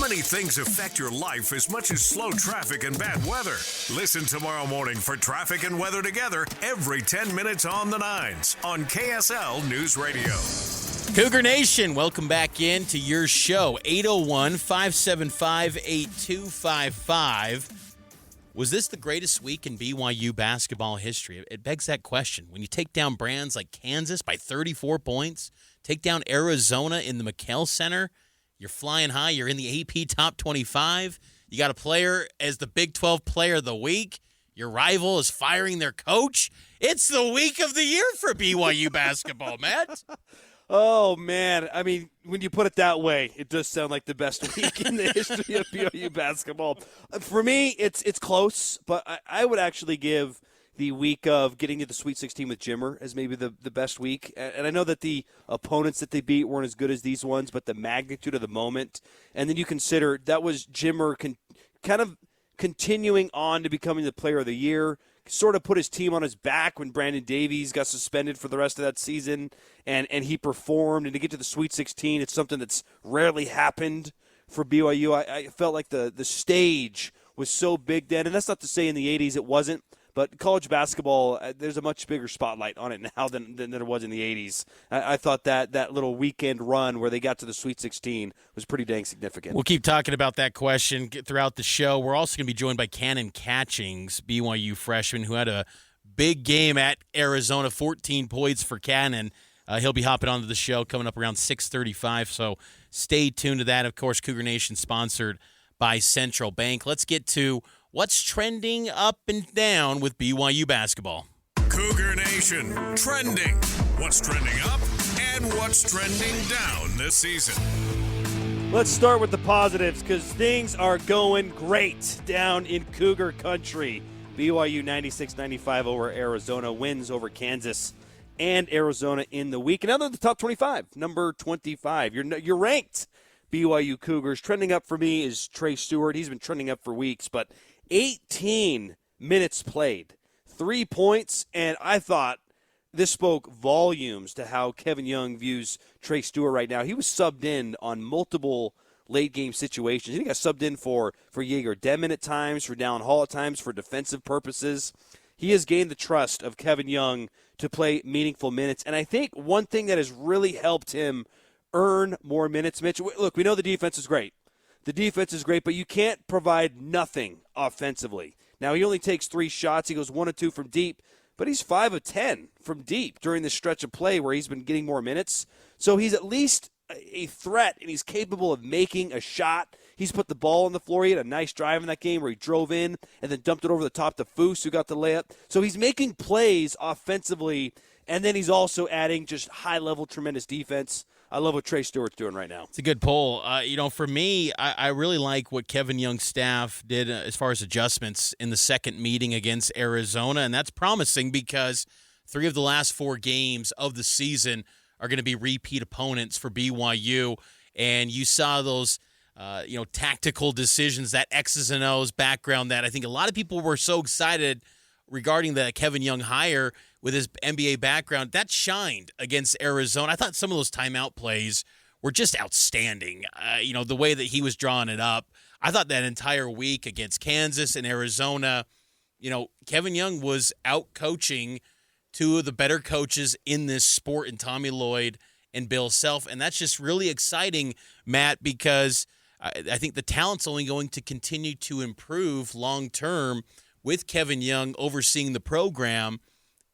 many things affect your life as much as slow traffic and bad weather. Listen tomorrow morning for traffic and weather together every 10 minutes on the nines on KSL News Radio. Cougar Nation, welcome back in to your show, 801-575-8255. Was this the greatest week in BYU basketball history? It begs that question. When you take down brands like Kansas by 34 points, take down Arizona in the McKell Center, you're flying high, you're in the AP Top 25, you got a player as the Big 12 Player of the Week, your rival is firing their coach. It's the week of the year for BYU basketball, Matt. Oh, man. I mean, when you put it that way, it does sound like the best week in the history of BYU basketball. For me, it's close, but I would actually give the week of getting to the Sweet 16 with Jimmer as maybe the best week. And I know that the opponents that they beat weren't as good as these ones, but the magnitude of the moment. And then you consider that was Jimmer kind of continuing on to becoming the player of the year, sort of put his team on his back when Brandon Davies got suspended for the rest of that season, and he performed. And to get to the Sweet 16, it's something that's rarely happened for BYU. I felt like the stage was so big then, and that's not to say in the 80s it wasn't, but college basketball, there's a much bigger spotlight on it now than there was in the 80s. I thought that little weekend run where they got to the Sweet 16 was pretty dang significant. We'll keep talking about that question throughout the show. We're also going to be joined by Cannon Catchings, BYU freshman, who had a big game at Arizona, 14 points for Cannon. He'll be hopping onto the show coming up around 6:35, so stay tuned to that. Of course, Cougar Nation sponsored by Central Bank. Let's get to what's trending up and down with BYU basketball. Cougar Nation trending. What's trending up and what's trending down this season? Let's start with the positives because things are going great down in Cougar country. BYU 96-95 over Arizona, wins over Kansas and Arizona in the week. And now they're in the top 25, number 25. You're ranked. BYU Cougars. Trending up for me is Trey Stewart. He's been trending up for weeks, but 18 minutes played, 3 points, and I thought this spoke volumes to how Kevin Young views Trey Stewart right now. He was subbed in on multiple late-game situations. He got subbed in for Jaeger Demmin at times, for Dallin Hall at times, for defensive purposes. He has gained the trust of Kevin Young to play meaningful minutes, and I think one thing that has really helped him earn more minutes, Mitch. Look, we know the defense is great. The defense is great, but you can't provide nothing offensively. Now, he only takes 3 shots. He goes 1 of 2 from deep, but he's 5 of 10 from deep during this stretch of play where he's been getting more minutes. So he's at least a threat, and he's capable of making a shot. He's put the ball on the floor. He had a nice drive in that game where he drove in and then dumped it over the top to Foose, who got the layup. So he's making plays offensively, and then he's also adding just high-level, tremendous defense. I love what Trey Stewart's doing right now. It's a good poll. For me, I really like what Kevin Young's staff did as far as adjustments in the second meeting against Arizona, and that's promising because 3 of the last 4 games of the season are going to be repeat opponents for BYU, and you saw those tactical decisions, that X's and O's background that I think a lot of people were so excited regarding the Kevin Young hire with his NBA background. That shined against Arizona. I thought some of those timeout plays were just outstanding. The way that he was drawing it up. I thought that entire week against Kansas and Arizona, Kevin Young was out coaching 2 of the better coaches in this sport in Tommy Lloyd and Bill Self. And that's just really exciting, Matt, because I think the talent's only going to continue to improve long-term with Kevin Young overseeing the program,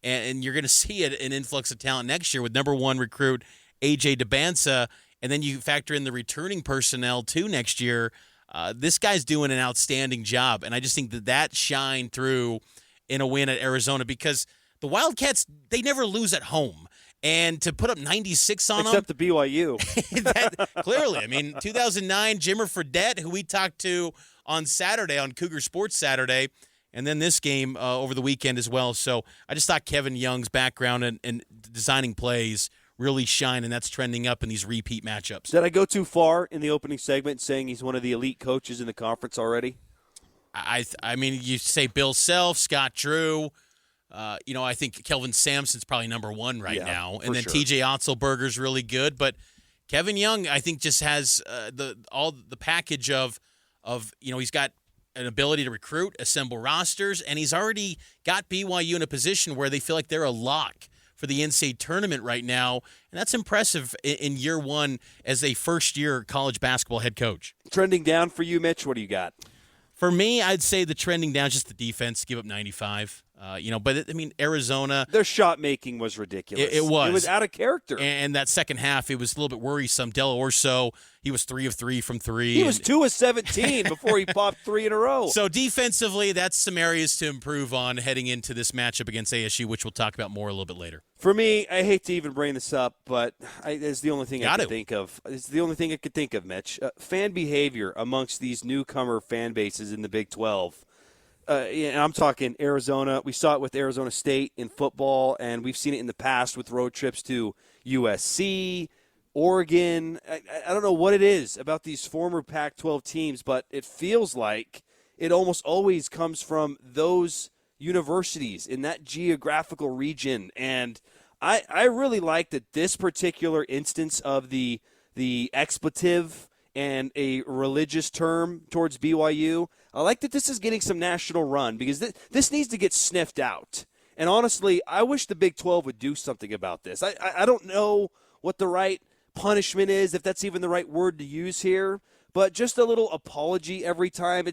and you're going to see an influx of talent next year with number 1 recruit A.J. DeBansa, and then you factor in the returning personnel too next year. This guy's doing an outstanding job, and I just think that shined through in a win at Arizona because the Wildcats, they never lose at home. And to put up 96 on Except the BYU. Clearly. I mean, 2009, Jimmer Fredette, who we talked to on Saturday, on Cougar Sports Saturday, and then this game over the weekend as well. So I just thought Kevin Young's background and designing plays really shine, and that's trending up in these repeat matchups. Did I go too far in the opening segment saying he's one of the elite coaches in the conference already? I mean, you say Bill Self, Scott Drew. I think Kelvin Sampson's probably number 1 right now. And then TJ Otzelberger's really good. But Kevin Young, I think, just has all the package of he's got an ability to recruit, assemble rosters, and he's already got BYU in a position where they feel like they're a lock for the NCAA tournament right now, and that's impressive in year one as a first-year college basketball head coach. Trending down for you, Mitch, what do you got? For me, I'd say the trending down is just the defense, give up 95. But Arizona. Their shot making was ridiculous. It was. It was out of character. And that second half, it was a little bit worrisome. Del Orso, he was 3 of 3 from 3. He was 2 of 17 before he popped 3 in a row. So defensively, that's some areas to improve on heading into this matchup against ASU, which we'll talk about more a little bit later. For me, I hate to even bring this up, but it's the only thing I can think of. It's the only thing I could think of, Mitch. Fan behavior amongst these newcomer fan bases in the Big 12. And I'm talking Arizona. We saw it with Arizona State in football, and we've seen it in the past with road trips to USC, Oregon. I don't know what it is about these former Pac-12 teams, but it feels like it almost always comes from those universities in that geographical region. And I really like that this particular instance of the expletive and a religious term towards BYU, I like that this is getting some national run because this needs to get sniffed out. And honestly, I wish the Big 12 would do something about this. I don't know what the right punishment is, if that's even the right word to use here, but just a little apology every time.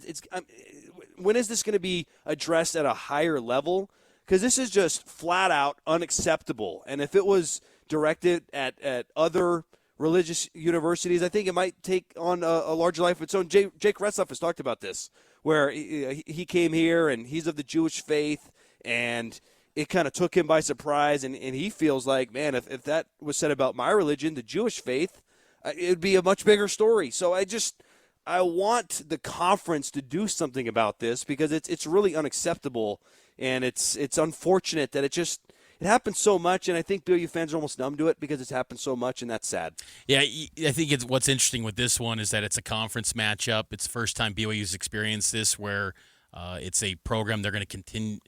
When is this going to be addressed at a higher level? Because this is just flat out unacceptable. And if it was directed at other religious universities, I think it might take on a larger life of its own. Jake Retzlaff has talked about this, where he came here and he's of the Jewish faith, and it kind of took him by surprise, and he feels like, man, if that was said about my religion, the Jewish faith, it would be a much bigger story. So I want the conference to do something about this because it's really unacceptable, and it's unfortunate that it happens so much, and I think BYU fans are almost numb to it because it's happened so much, and that's sad. Yeah, I think what's interesting with this one is that it's a conference matchup. It's the first time BYU's experienced this where it's a program they're going to continue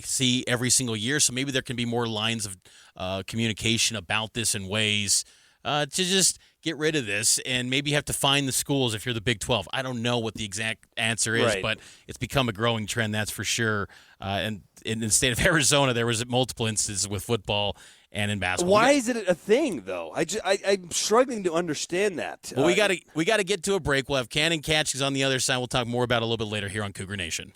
see every single year, so maybe there can be more lines of communication about this in ways to just get rid of this, and maybe you have to find the schools if you're the Big 12. I don't know what the exact answer is, right, but it's become a growing trend, that's for sure. And in the state of Arizona, there was multiple instances with football and in basketball. Why is it a thing, though? I'm struggling to understand that. Well, we got to get to a break. We'll have Cannon Catchings on the other side. We'll talk more about it a little bit later here on Cougar Nation.